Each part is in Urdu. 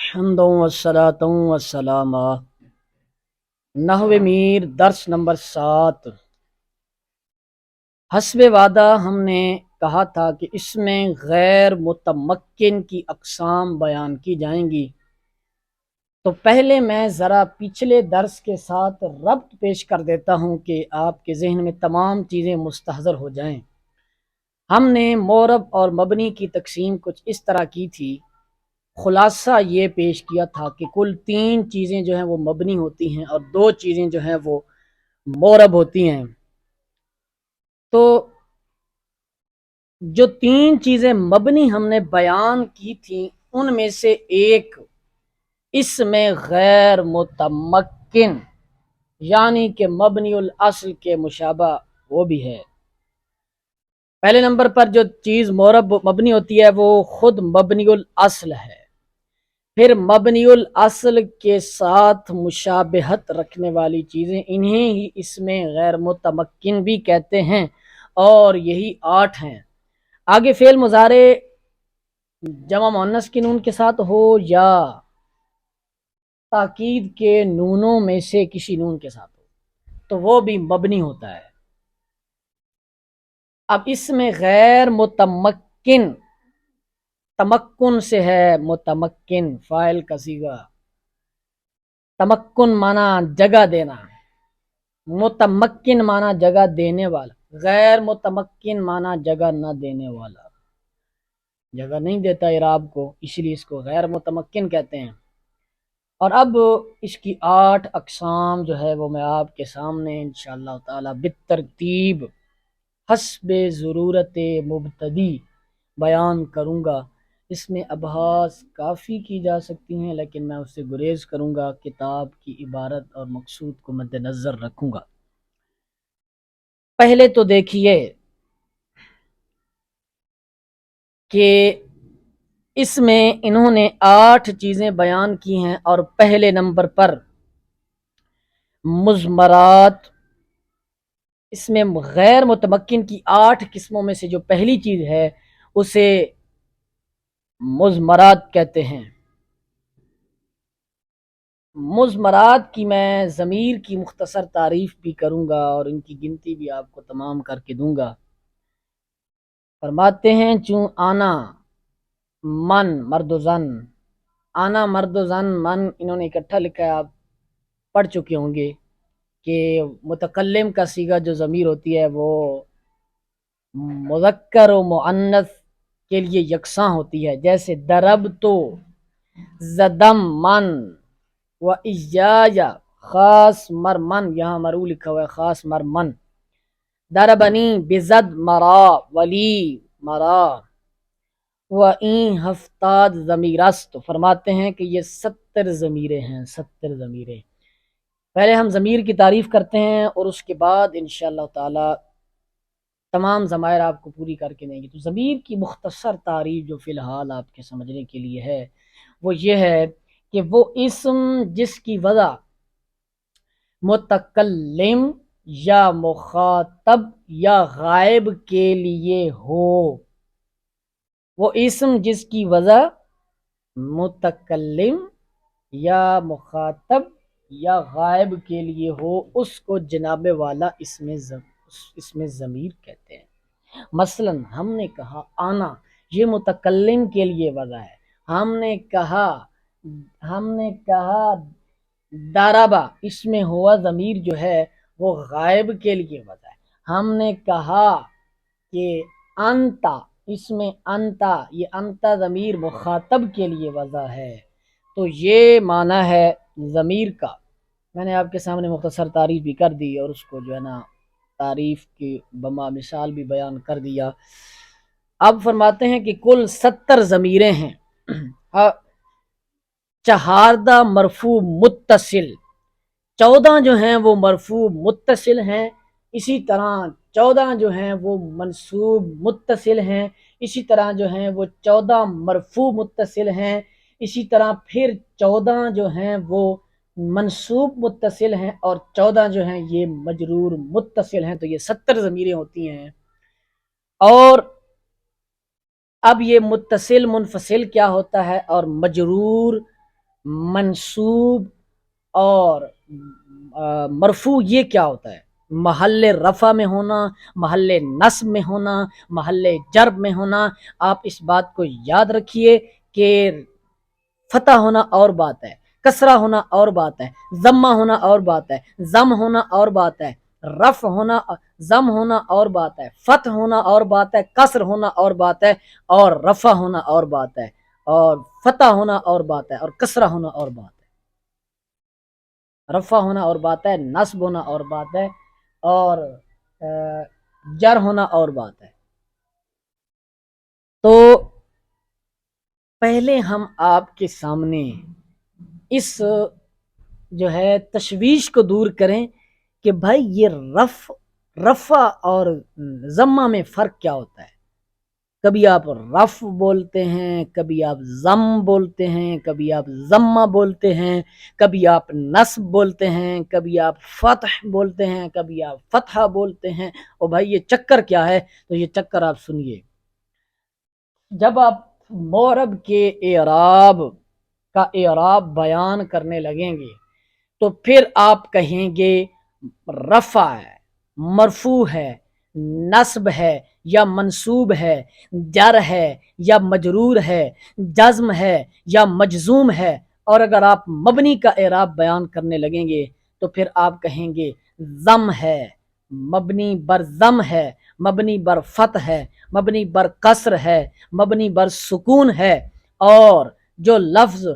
حمد والصلاة والسلام نحو میر درس نمبر 7۔ حسب وعدہ ہم نے کہا تھا کہ اس میں غیر متمکن کی اقسام بیان کی جائیں گی، تو پہلے میں ذرا پچھلے درس کے ساتھ ربط پیش کر دیتا ہوں کہ آپ کے ذہن میں تمام چیزیں مستحضر ہو جائیں۔ ہم نے مورب اور مبنی کی تقسیم کچھ اس طرح کی تھی۔ خلاصہ یہ پیش کیا تھا کہ کل 3 چیزیں جو ہیں وہ مبنی ہوتی ہیں اور 2 چیزیں جو ہیں وہ مورب ہوتی ہیں۔ تو جو 3 چیزیں مبنی ہم نے بیان کی تھیں ان میں سے ایک اس میں غیر متمکن یعنی کہ مبنی الاصل کے مشابہ وہ بھی ہے۔ پہلے نمبر پر جو چیز مورب مبنی ہوتی ہے وہ خود مبنی الاصل ہے، پھر مبنی الاصل کے ساتھ مشابہت رکھنے والی چیزیں انہیں ہی اس میں غیر متمکن بھی کہتے ہیں، اور یہی 8 ہیں۔ آگے فعل مضارع جمع مؤنث کی نون کے ساتھ ہو یا تاکید کے نونوں میں سے کسی نون کے ساتھ ہو تو وہ بھی مبنی ہوتا ہے۔ اب اس میں غیر متمکن، تمکن سے ہے متمکن، فاعل کا صیغہ، تمکن مانا جگہ دینا، متمکن مانا جگہ دینے والا، غیر متمکن مانا جگہ نہ دینے والا، جگہ نہیں دیتا اعراب کو، اس لیے اس کو غیر متمکن کہتے ہیں۔ اور اب اس کی 8 اقسام جو ہے وہ میں آپ کے سامنے انشاءاللہ تعالی بالترتیب حسب ضرورت مبتدی بیان کروں گا۔ اس میں ابحاث کافی کی جا سکتی ہیں لیکن میں اس سے گریز کروں گا، کتاب کی عبارت اور مقصود کو مد نظر رکھوں گا۔ پہلے تو دیکھیے کہ اس میں انہوں نے 8 چیزیں بیان کی ہیں، اور پہلے نمبر پر مضمرات، اس میں غیر متمکن کی 8 قسموں میں سے جو پہلی چیز ہے اسے مضمرات کہتے ہیں۔ مضمرات کی میں ضمیر کی مختصر تعریف بھی کروں گا اور ان کی گنتی بھی آپ کو تمام کر کے دوں گا۔ فرماتے ہیں چون آنا، من، مرد و زن، آنا، مرد و زن، من، انہوں نے اکٹھا لکھا ہے، آپ پڑھ چکے ہوں گے کہ متکلم کا صیغہ جو ضمیر ہوتی ہے وہ مذکر و مؤنث کے لیے یکساں ہوتی ہے، جیسے درب تو، زدم من، و ایایا خاص مرمن، یہاں مرو لکھا ہوا ہے، خاص مرمن، دربنی بزد مرا، ولی مرا، و این ہفتاد ضمیرست۔ فرماتے ہیں کہ یہ 70 ضمیریں ہیں، 70 ضمیریں۔ پہلے ہم ضمیر کی تعریف کرتے ہیں اور اس کے بعد انشاءاللہ تعالی تمام ضمائر آپ کو پوری کر کے دیں گے۔ تو ضمیر کی مختصر تعریف جو فی الحال آپ کے سمجھنے کے لیے ہے وہ یہ ہے کہ وہ اسم جس کی وضع متکلم یا مخاطب یا غائب کے لیے ہو، وہ اسم جس کی وضع متکلم یا مخاطب یا غائب کے لیے ہو اس کو جناب والا اسم ضمیر کہتے ہیں۔ مثلا ہم نے کہا آنا، یہ متکلم کے لیے وضع ہے۔ ہم نے کہا دارابا، اس میں ہوا ضمیر جو ہے وہ غائب کے لیے وضع ہے۔ ہم نے کہا کہ انتا، اس میں انتا، یہ انتا ضمیر مخاطب کے لیے وضع ہے۔ تو یہ معنی ہے ضمیر کا۔ میں نے آپ کے سامنے مختصر تعریف بھی کر دی اور اس کو جو ہے نا تعریف کی بما مثال بھی بیان کر دیا۔ اب فرماتے ہیں کہ کل 70 ضمیریں ہیں، چہاردہ مرفوع متصل، 14 جو ہیں وہ مرفوع متصل ہیں، اسی طرح 14 جو ہیں وہ منصوب متصل ہیں، اسی طرح جو ہیں وہ 14 مرفوع متصل ہیں، اسی طرح پھر 14 جو ہیں وہ منصوب متصل ہیں، اور 14 جو ہیں یہ مجرور متصل ہیں۔ تو یہ 70 ضمیریں ہوتی ہیں۔ اور اب یہ متصل منفصل کیا ہوتا ہے اور مجرور منصوب اور مرفوع یہ کیا ہوتا ہے؟ محل رفع میں ہونا، محل نصب میں ہونا، محل جرب میں ہونا۔ آپ اس بات کو یاد رکھیے کہ فتح ہونا اور بات ہے، کسرہ ہونا اور بات ہے، ضمہ ہونا اور بات ہے، ضم ہونا اور بات ہے، رفع ہونا، ضم ہونا اور بات ہے، فتح ہونا اور بات ہے، کسر ہونا اور بات ہے، اور رفع ہونا اور بات ہے، اور فتح ہونا اور بات ہے، اور کسرہ ہونا اور بات ہے۔ رفع ہونا اور بات ہے، نصب ہونا اور بات ہے، اور جر ہونا اور بات ہے۔ تو پہلے ہم آپ کے سامنے اس جو ہے تشویش کو دور کریں کہ بھائی یہ رفع اور ضمہ میں فرق کیا ہوتا ہے۔ کبھی آپ رف بولتے ہیں، کبھی آپ ضم بولتے ہیں، کبھی آپ ضمہ بولتے ہیں، کبھی آپ نصب بولتے ہیں، کبھی آپ فتح بولتے ہیں، کبھی آپ فتحہ بولتے ہیں۔ اور بھائی یہ چکر کیا ہے؟ تو یہ چکر آپ سنیے۔ جب آپ معرب کے اعراب کا اعراب بیان کرنے لگیں گے تو پھر آپ کہیں گے رفع ہے، مرفوع ہے، نصب ہے یا منصوب ہے، جر ہے یا مجرور ہے، جزم ہے یا مجزوم ہے۔ اور اگر آپ مبنی کا اعراب بیان کرنے لگیں گے تو پھر آپ کہیں گے ضم ہے، مبنی بر ضم ہے، مبنی بر فتح ہے، مبنی بر کسر ہے، مبنی بر سکون ہے۔ اور جو لفظ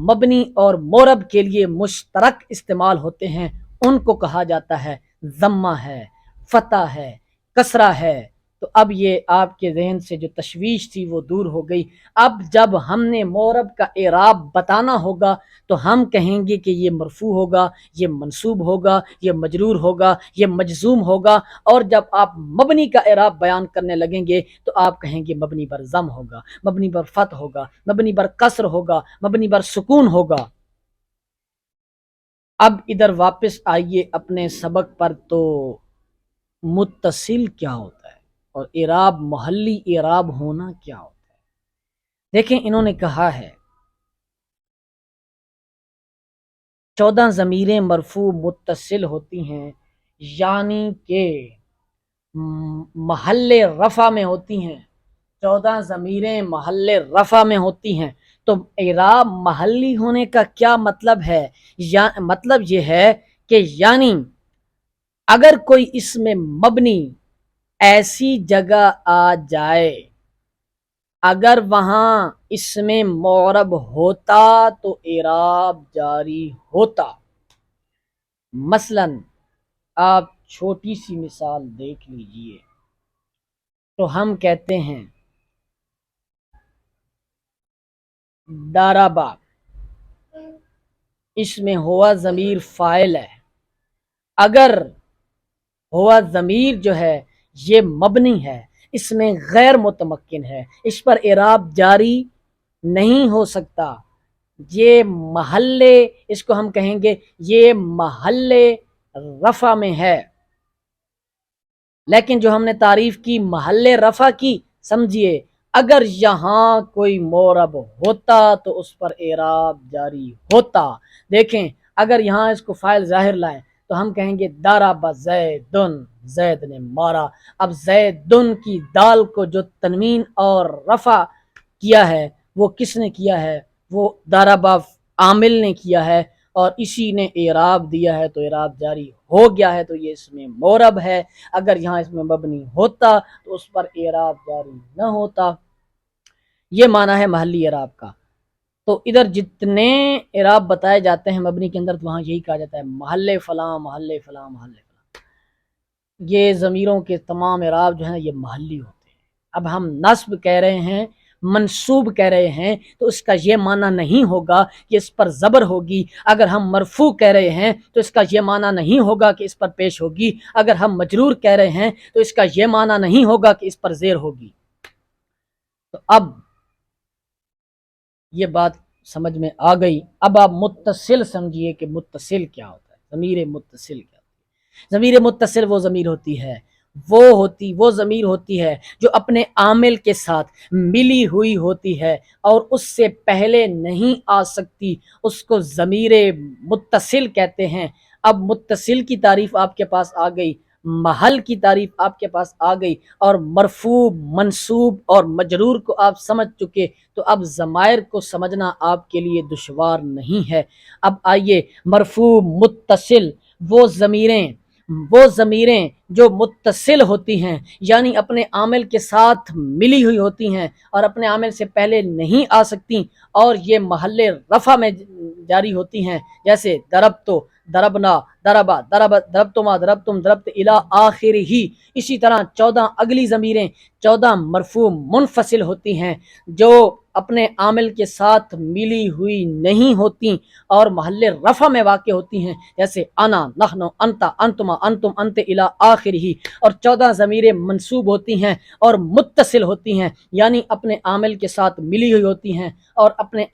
مبنی اور معرب کے لیے مشترک استعمال ہوتے ہیں ان کو کہا جاتا ہے ضمہ ہے، فتح ہے، کسرہ ہے۔ تو اب یہ آپ کے ذہن سے جو تشویش تھی وہ دور ہو گئی۔ اب جب ہم نے معرب کا اعراب بتانا ہوگا تو ہم کہیں گے کہ یہ مرفوع ہوگا، یہ منصوب ہوگا، یہ مجرور ہوگا، یہ مجزوم ہوگا۔ اور جب آپ مبنی کا اعراب بیان کرنے لگیں گے تو آپ کہیں گے مبنی بر ضم ہوگا، مبنی بر فتح ہوگا، مبنی بر کسر ہوگا، مبنی بر سکون ہوگا۔ اب ادھر واپس آئیے اپنے سبق پر۔ تو متصل کیا ہوتا ہے اور اعراب محلی اعراب ہونا کیا ہوتا ہے؟ دیکھیں انہوں نے کہا ہے 14 ضمیریں مرفوع متصل ہوتی ہیں، یعنی کہ محل رفع میں ہوتی ہیں۔ 14 ضمیریں محل رفع میں ہوتی ہیں۔ تو اعراب محلی ہونے کا کیا مطلب ہے؟ مطلب یہ ہے کہ یعنی اگر کوئی اس میں مبنی ایسی جگہ آ جائے، اگر وہاں اس میں معرب ہوتا تو اعراب جاری ہوتا۔ مثلا آپ چھوٹی سی مثال دیکھ لیجئے۔ تو ہم کہتے ہیں دارابا، اس میں ہوا ضمیر فاعل ہے۔ اگر ہوا ضمیر جو ہے یہ مبنی ہے، اس میں غیر متمکن ہے، اس پر اعراب جاری نہیں ہو سکتا۔ یہ محل، اس کو ہم کہیں گے یہ محل رفع میں ہے۔ لیکن جو ہم نے تعریف کی محل رفع کی، سمجھیے اگر یہاں کوئی معرب ہوتا تو اس پر اعراب جاری ہوتا۔ دیکھیں اگر یہاں اس کو فاعل ظاہر لائیں تو ہم کہیں گے ضرب زیدن، زید نے مارا۔ اب زیدن کی دال کو جو تنوین اور رفع کیا ہے وہ کس نے کیا ہے؟ وہ ضرب عامل نے کیا ہے، اور اسی نے اعراب دیا ہے تو اعراب جاری ہو گیا ہے۔ تو یہ اس میں معرب ہے۔ اگر یہاں اس میں مبنی ہوتا تو اس پر اعراب جاری نہ ہوتا۔ یہ معنی ہے محلی اعراب کا۔ تو ادھر جتنے اعراب بتائے جاتے ہیں مبنی کے اندر تو وہاں یہی کہا جاتا ہے محل فلاں، محل فلاں، محل فلاں۔ یہ ضمیروں کے تمام اعراب جو ہیں یہ محلی ہوتے ہیں۔ اب ہم نصب کہہ رہے ہیں، منصوب کہہ رہے ہیں تو اس کا یہ معنی نہیں ہوگا کہ اس پر زبر ہوگی۔ اگر ہم مرفوع کہہ رہے ہیں تو اس کا یہ معنی نہیں ہوگا کہ اس پر پیش ہوگی۔ اگر ہم مجرور کہہ رہے ہیں تو اس کا یہ معنی نہیں ہوگا کہ اس پر زیر ہوگی۔ تو اب یہ بات سمجھ میں آ گئی۔ اب آپ متصل سمجھیے کہ متصل کیا ہوتا ہے، ضمیر متصل کیا ہوتا ہے۔ ضمیر متصل وہ ضمیر ہوتی ہے وہ ضمیر ہوتی ہے جو اپنے عامل کے ساتھ ملی ہوئی ہوتی ہے اور اس سے پہلے نہیں آ سکتی، اس کو ضمیر متصل کہتے ہیں۔ اب متصل کی تعریف آپ کے پاس آ گئی، محل کی تعریف آپ کے پاس آ گئی، اور مرفوع، منصوب اور مجرور کو آپ سمجھ چکے، تو اب ضمائر کو سمجھنا آپ کے لیے دشوار نہیں ہے۔ اب آئیے، مرفوع، متصل، وہ ضمیریں جو متصل ہوتی ہیں، یعنی اپنے عامل کے ساتھ ملی ہوئی ہوتی ہیں اور اپنے عامل سے پہلے نہیں آ سکتی، اور یہ محل رفع میں جاری ہوتی ہیں، جیسے ضربتو، ضربنا، ضربا، ضربتما، ضربتم، ضربت الی آخر ہی۔ اسی طرح 14 اگلی ضمیریں 14 مرفوع منفصل ہوتی ہیں جو اپنے عامل کے ساتھ ملی ہوئی نہیں ہوتی اور محل رفع میں واقع ہوتی ہیں، جیسے انا، نحن، انتا، انتما، انتم، انت الی آخر ہی۔ اور 14 ضمیریں منصوب ہوتی ہیں اور متصل ہوتی ہیں، یعنی اپنے عامل کے ساتھ ملی ہوئی ہوتی ہیں اور اپنے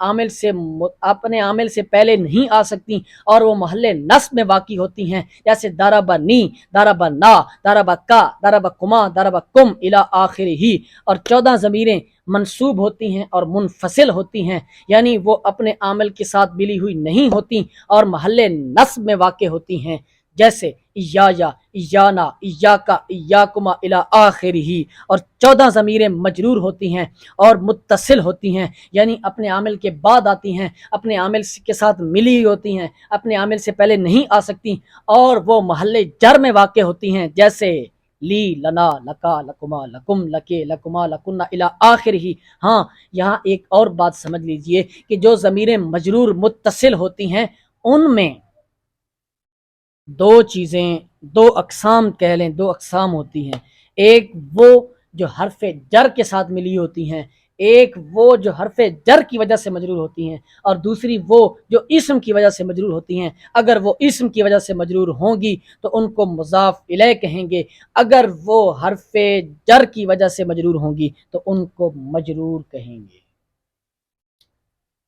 عامل سے پہلے نہیں آ سکتی اور وہ محل نصب میں واقع ہوتی ہیں، جیسے ضربنی، ضربنا، ضربکا، ضربکما، ضربکم الی آخر ہی۔ اور 14 ضمیریں منصوب ہوتی ہیں اور منفصل ہوتی ہیں، یعنی وہ اپنے عامل کے ساتھ ملی ہوئی نہیں ہوتی اور محل نصب میں واقع ہوتی ہیں، جیسے ایایا، ایانا، ایاکا، ایاکما الی آخر ہی۔ اور 14 ضمیریں مجرور ہوتی ہیں اور متصل ہوتی ہیں، یعنی اپنے عامل کے بعد آتی ہیں، اپنے عامل کے ساتھ ملی ہوئی ہوتی ہیں، اپنے عامل سے پہلے نہیں آ سکتی اور وہ محل جر میں واقع ہوتی ہیں، جیسے لی، لنا، لکا، لکما، لکم، لکے، لکما، لکنا الی آخر ہی۔ ہاں، یہاں ایک اور بات سمجھ لیجئے کہ جو ضمیریں مجرور متصل ہوتی ہیں ان میں دو چیزیں، دو اقسام کہہ لیں، دو اقسام ہوتی ہیں۔ ایک وہ جو حرف جر کے ساتھ ملی ہوتی ہیں، ایک وہ جو حرف جر کی وجہ سے مجرور ہوتی ہیں، اور دوسری وہ جو اسم کی وجہ سے مجرور ہوتی ہیں۔ اگر وہ اسم کی وجہ سے مجرور ہوں گی تو ان کو مضاف الیہ کہیں گے، اگر وہ حرف جر کی وجہ سے مجرور ہوں گی تو ان کو مجرور کہیں گے،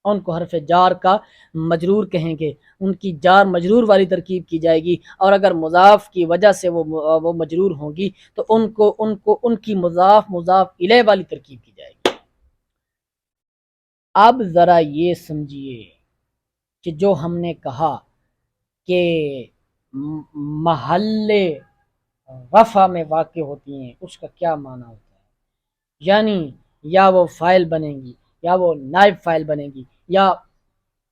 ان کو حرف جار کا مجرور کہیں گے، ان کی جار مجرور والی ترکیب کی جائے گی، اور اگر مضاف کی وجہ سے وہ مجرور ہوں گی تو ان کی مضاف الیہ والی ترکیب کی جائے گی۔ اب ذرا یہ سمجھیے کہ جو ہم نے کہا کہ محل رفع میں واقع ہوتی ہیں اس کا کیا معنی ہوتا ہے، یعنی یا وہ فاعل بنے گی، یا وہ نائب فاعل بنے گی، یا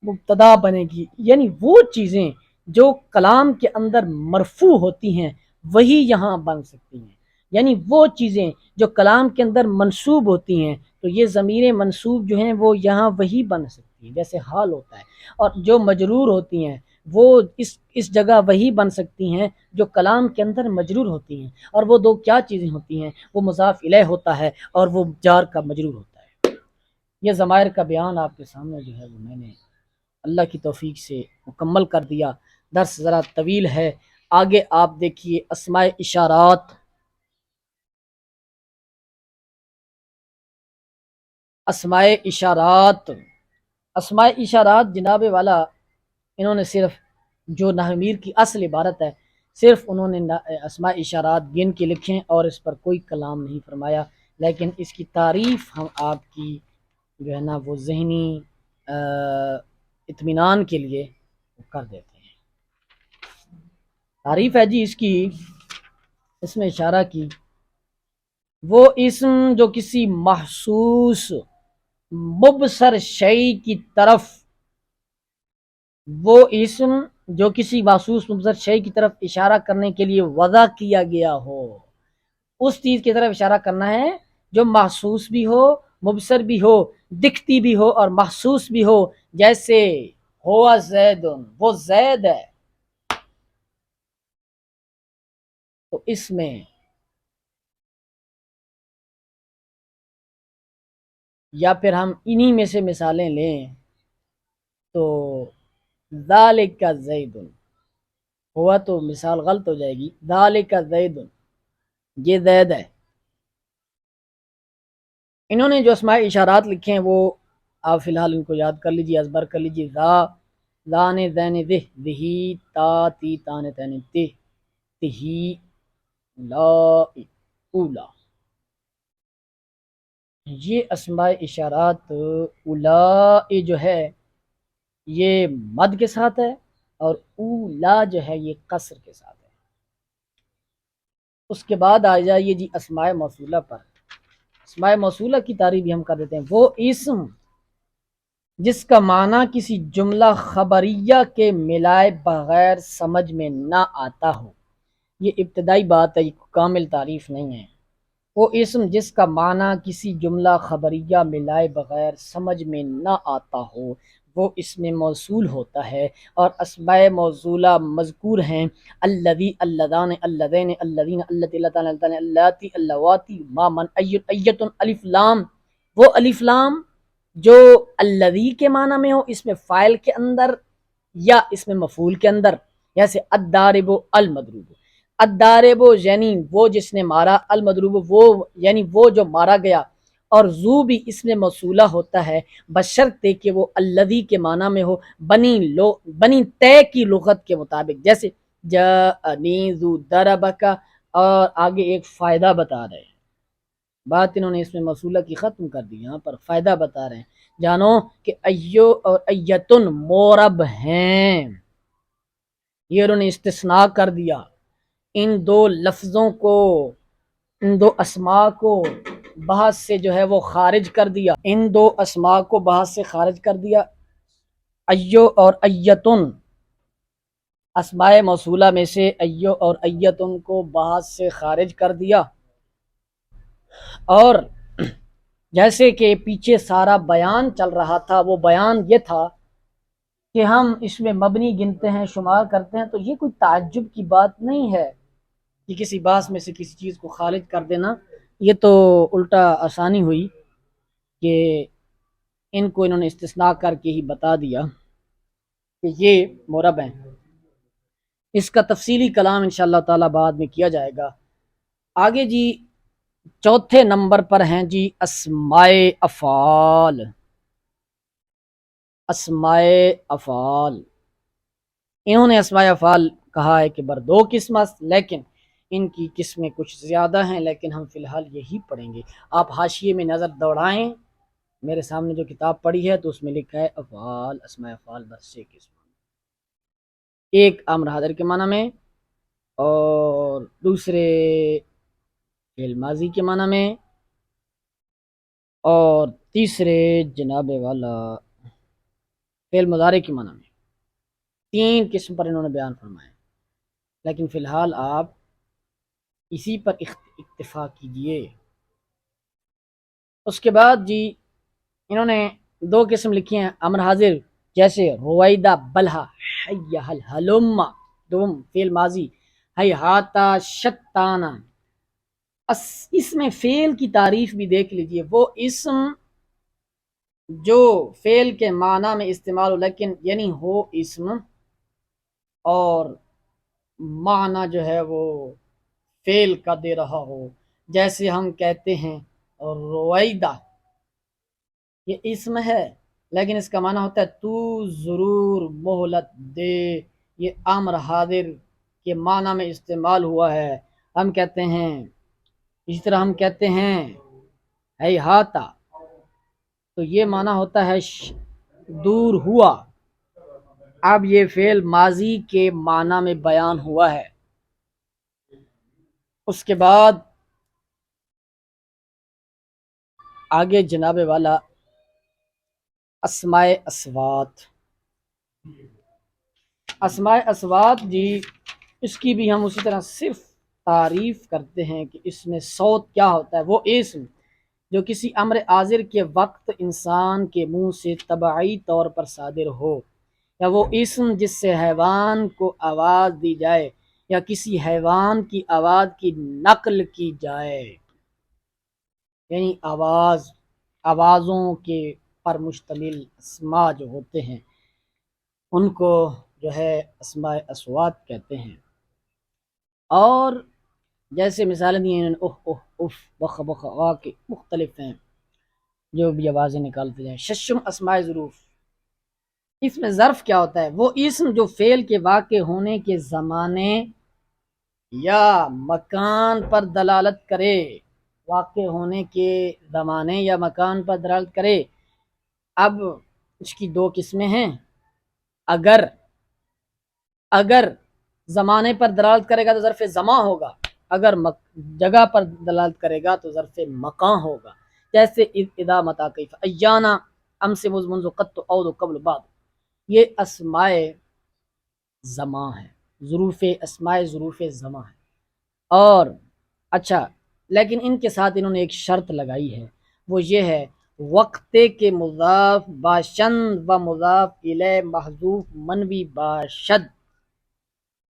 مبتدا بنے گی، یعنی وہ چیزیں جو کلام کے اندر مرفوع ہوتی ہیں وہی یہاں بن سکتی ہیں، یعنی وہ چیزیں جو کلام کے اندر منصوب ہوتی ہیں تو یہ ضمیر منصوب جو ہیں وہ یہاں وہی بن سکتی ہیں، جیسے حال ہوتا ہے، اور جو مجرور ہوتی ہیں وہ اس جگہ وہی بن سکتی ہیں جو کلام کے اندر مجرور ہوتی ہیں، اور وہ دو کیا چیزیں ہوتی ہیں، وہ مضاف الیہ ہوتا ہے اور وہ جار کا مجرور ہوتا ہے۔ یہ ضمائر کا بیان آپ کے سامنے جو ہے وہ میں نے اللہ کی توفیق سے مکمل کر دیا۔ درس ذرا طویل ہے، آگے آپ دیکھیے اسماء اشارات۔ اسماء اشارات جناب والا، انہوں نے صرف جو نحو میر کی اصل عبارت ہے صرف انہوں نے اسماء اشارات گن کے لکھیں اور اس پر کوئی کلام نہیں فرمایا، لیکن اس کی تعریف ہم آپ کی جو ہے نا وہ ذہنی اطمینان کے لیے کر دیتے ہیں۔ تعریف ہے جی اس کی، اس میں اشارہ کی، وہ اسم جو کسی محسوس مبصر شیء کی طرف، وہ اسم جو کسی محسوس مبصر شیء کی طرف اشارہ کرنے کے لیے وضع کیا گیا ہو، اس چیز کی طرف اشارہ کرنا ہے جو محسوس بھی ہو، مبصر بھی ہو، دکھتی بھی ہو اور محسوس بھی ہو، جیسے ہوا زیدن، وہ زید ہے، تو اس میں یا پھر ہم انہی میں سے مثالیں لیں تو ذالک زید، ہوا تو مثال غلط ہو جائے گی، ذالک زید، یہ زید ہے۔ انہوں نے جو اسماء اشارات لکھے ہیں وہ آپ فی الحال ان کو یاد کر لیجیے، ازبر کر لیجیے۔ ذا نے زین دہ، دہی، تا تی تان تین تے، تہی، اولائی، اولا، یہ اسماء اشارات اولائی جو ہے یہ مد کے ساتھ ہے، اور اولا جو ہے یہ قصر کے ساتھ ہے۔ اس کے بعد آ جائیے جی اسماء موصولہ پر۔ اسماء موصولہ کی تعریف بھی ہم کر دیتے ہیں۔ وہ اسم جس کا معنی کسی جملہ خبریہ کے ملائے بغیر سمجھ میں نہ آتا ہو، یہ ابتدائی بات ہے، یہ کامل تعریف نہیں ہے۔ وہ اسم جس کا معنی کسی جملہ خبریہ ملائے بغیر سمجھ میں نہ آتا ہو وہ اسم موصول ہوتا ہے، اور اسماء موصولہ مذکور ہیں الذی، اللذان، اللذین، الذین، اللتی، اللتان، اللتان، اللاتی، اللواتی، ما، من، ایتن، الف لام۔ وہ الف لام جو الذی کے معنی میں ہو اس میں فاعل کے اندر یا اس میں مفعول کے اندر، جیسے الضارب، المضروب۔ الضارب یعنی وہ جس نے مارا، المضروب وہ یعنی وہ جو مارا گیا، اور ذو بھی اس میں موصولہ ہوتا ہے بشرطے کہ وہ الذی کے معنی میں ہو بنی تے کی لغت کے مطابق، جیسے جاءنی ذو ضربک، اور آگے ایک فائدہ بتا رہے ہیں، بات انہوں نے اس میں موصولہ کی ختم کر دی، یہاں پر فائدہ بتا رہے ہیں، جانو کہ ایو اور ایتن مورب ہیں، یہ انہوں نے استثناء کر دیا، ان دو لفظوں کو، ان دو اسماء کو بحث سے جو ہے وہ خارج کر دیا، ان دو اسماء کو بحث سے خارج کر دیا۔ ایو اور ایتن اسماء موصولہ میں سے ایو اور ایتن کو بحث سے خارج کر دیا، اور جیسے کہ پیچھے سارا بیان چل رہا تھا، وہ بیان یہ تھا کہ ہم اس میں مبنی گنتے ہیں، شمار کرتے ہیں، تو یہ کوئی تعجب کی بات نہیں ہے کہ کسی باس میں سے کسی چیز کو خارج کر دینا، یہ تو الٹا آسانی ہوئی کہ ان کو انہوں نے استثناء کر کے ہی بتا دیا کہ یہ مرب ہیں۔ اس کا تفصیلی کلام انشاءاللہ تعالی بعد میں کیا جائے گا۔ آگے جی چوتھے نمبر پر ہیں جی اسماء افعال۔ اسماء افعال، انہوں نے اسماء افعال کہا ہے کہ بر دو قسم، لیکن ان کی قسمیں کچھ زیادہ ہیں، لیکن ہم فی الحال یہی پڑھیں گے۔ آپ حاشیے میں نظر دوڑائیں، میرے سامنے جو کتاب پڑھی ہے تو اس میں لکھا ہے افعال، اسماء افعال بس 6 قسم، ایک امر حاضر کے معنی میں، اور دوسرے فعل ماضی کے معنی میں، اور تیسرے جناب والا فعل مضارع کے معنی میں، 3 قسم پر انہوں نے بیان فرمایا، لیکن فی الحال آپ اسی پر اکتفا کیجئے۔ اس کے بعد جی انہوں نے 2 قسم لکھی ہیں امر حاضر، جیسے رویدہ بلہا حیہ الحلم، دوم فعل ماضی حیہاتا شتانا۔ اس میں فعل کی تعریف بھی دیکھ لیجئے، وہ اسم جو فعل کے معنی میں استعمال ہو، لیکن یعنی ہو اسم اور معنی جو ہے وہ فعل کا دے رہا ہو، جیسے ہم کہتے ہیں رویدہ، یہ اسم ہے لیکن اس کا معنی ہوتا ہے تو ضرور مہلت دے، یہ امر حاضر کے معنی میں استعمال ہوا ہے۔ ہم کہتے ہیں، اسی طرح ہم کہتے ہیں ہیہاتا، تو یہ معنی ہوتا ہے دور ہوا، اب یہ فعل ماضی کے معنی میں بیان ہوا ہے۔ اس کے بعد آگے جناب والا اسماء اصوات۔ اسماء اصوات جی اس کی بھی ہم اسی طرح صرف تعریف کرتے ہیں کہ اس میں صوت کیا ہوتا ہے۔ وہ اسم جو کسی امر حاضر کے وقت انسان کے منہ سے طبعی طور پر صادر ہو، یا وہ اسم جس سے حیوان کو آواز دی جائے یا کسی حیوان کی آواز کی نقل کی جائے، یعنی آوازوں کے پر مشتمل اسماء جو ہوتے ہیں ان کو جو ہے اسماء اصوات کہتے ہیں۔ اور جیسے مثالیں دی ہیں اوہ اوہ اف بخ بخ آ کے مختلف ہیں جو بھی آوازیں نکالتے ہیں۔ ششم اسماء ظروف، اس میں ظرف کیا ہوتا ہے؟ وہ اسم جو فعل کے واقع ہونے کے زمانے یا مکان پر دلالت کرے، واقع ہونے کے زمانے یا مکان پر دلالت کرے۔ اب اس کی دو قسمیں ہیں، اگر زمانے پر دلالت کرے گا تو ظرف زمان ہوگا، اگر جگہ پر دلالت کرے گا تو ظرف مکان ہوگا، جیسے اذا متی کیف ایانا امس منذ قط عود قبل بعد، یہ اسماء زمان ہے، اسماء ظروف زمان ہے۔ اور اچھا، لیکن ان کے ساتھ انہوں نے ایک شرط لگائی ہے، وہ یہ ہے وقت کے مضاف باشند و مضاف الیہ محذوف منوی باشد،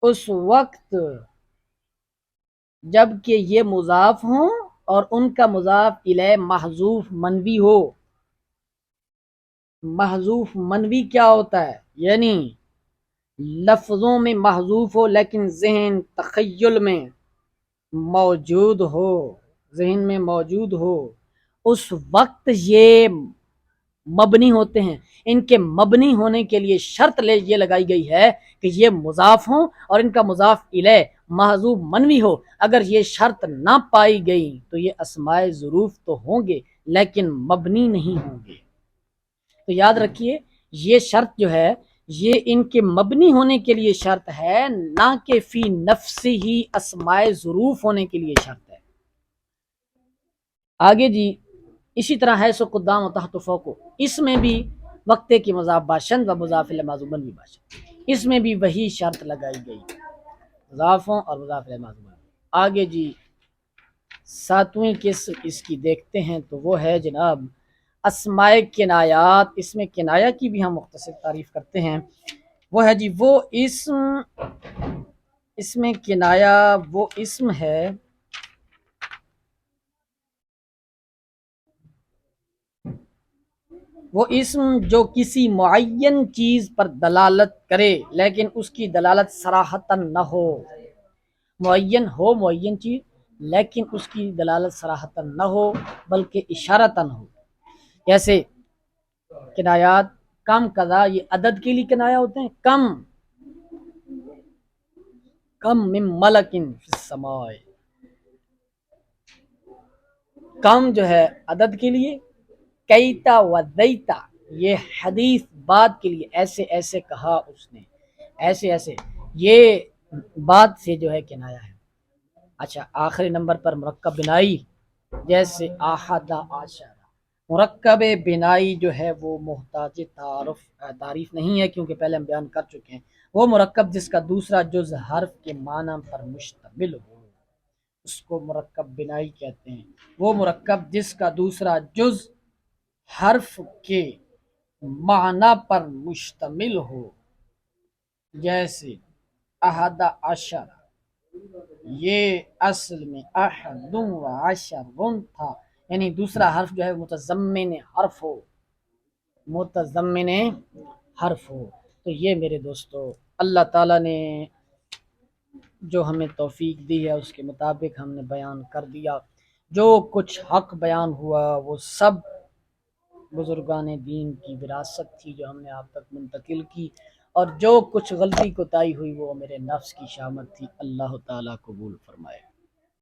اس وقت جب کہ یہ مضاف ہوں اور ان کا مضاف الیہ محذوف منوی ہو۔ محذوف منوی کیا ہوتا ہے؟ یعنی لفظوں میں محذوف ہو لیکن ذہن تخیل میں موجود ہو، اس وقت یہ مبنی ہوتے ہیں۔ ان کے مبنی ہونے کے لیے شرط یہ لگائی گئی ہے کہ یہ مضاف ہوں اور ان کا مضاف الیہ محذوف منوی ہو۔ اگر یہ شرط نہ پائی گئی تو یہ اسماء ظروف تو ہوں گے لیکن مبنی نہیں ہوں گے۔ تو یاد رکھیے، یہ شرط جو ہے یہ ان کے مبنی ہونے کے لیے شرط ہے، نہ کہ فی نفس ہی اسماء ظروف ہونے کے لیے شرط ہے۔ آگے جی، اسی طرح ہے سو قدام و تحت فوق، اس میں بھی وقتے کی مضاف باشند و مضاف الیہ محذوف منوی باشند، اس میں بھی وہی شرط لگائی گئی، مضافوں اور مضاف الیہ محذوف منوی۔ آگے جی، ساتویں قسم اس کی دیکھتے ہیں تو وہ ہے جناب اسماء کنایات۔ اس میں کنایہ کی بھی ہم مختصر تعریف کرتے ہیں، وہ ہے جی وہ اس میں کنایہ وہ اسم ہے جو کسی معین چیز پر دلالت کرے لیکن اس کی دلالت صراحتاً نہ ہو، معین چیز لیکن اس کی دلالت صراحتاً نہ ہو بلکہ اشارتاً ہو۔ جیسے کنایات کم قضا، یہ عدد کے لیے کنایہ ہوتے ہیں، کم من ملک فی السماء، کم جو ہے عدد کے لیے، کیتا و دیتا یہ حدیث بات کے لیے، ایسے ایسے کہا اس نے، ایسے ایسے، یہ بات سے جو ہے کنایہ ہے۔ اچھا، آخری نمبر پر مرکب بنائی، جیسے احد عشر، مرکب بنائی جو ہے وہ محتاج تعریف نہیں ہے کیونکہ پہلے ہم بیان کر چکے ہیں، وہ مرکب جس کا دوسرا جز حرف کے معنی پر مشتمل ہو، اس کو مرکب بنائی کہتے ہیں۔ وہ مرکب جس کا دوسرا جز حرف کے معنی پر مشتمل ہو، جیسے احد عشر، یہ اصل میں احد و عشر تھا، یعنی دوسرا حرف جو ہے متضمن حرف ہو۔ تو یہ میرے دوستو، اللہ تعالیٰ نے جو ہمیں توفیق دی ہے اس کے مطابق ہم نے بیان کر دیا، جو کچھ حق بیان ہوا وہ سب بزرگان دین کی وراثت تھی جو ہم نے آپ تک منتقل کی، اور جو کچھ غلطی کوتاہی ہوئی وہ میرے نفس کی شامت تھی، اللہ تعالیٰ قبول فرمائے۔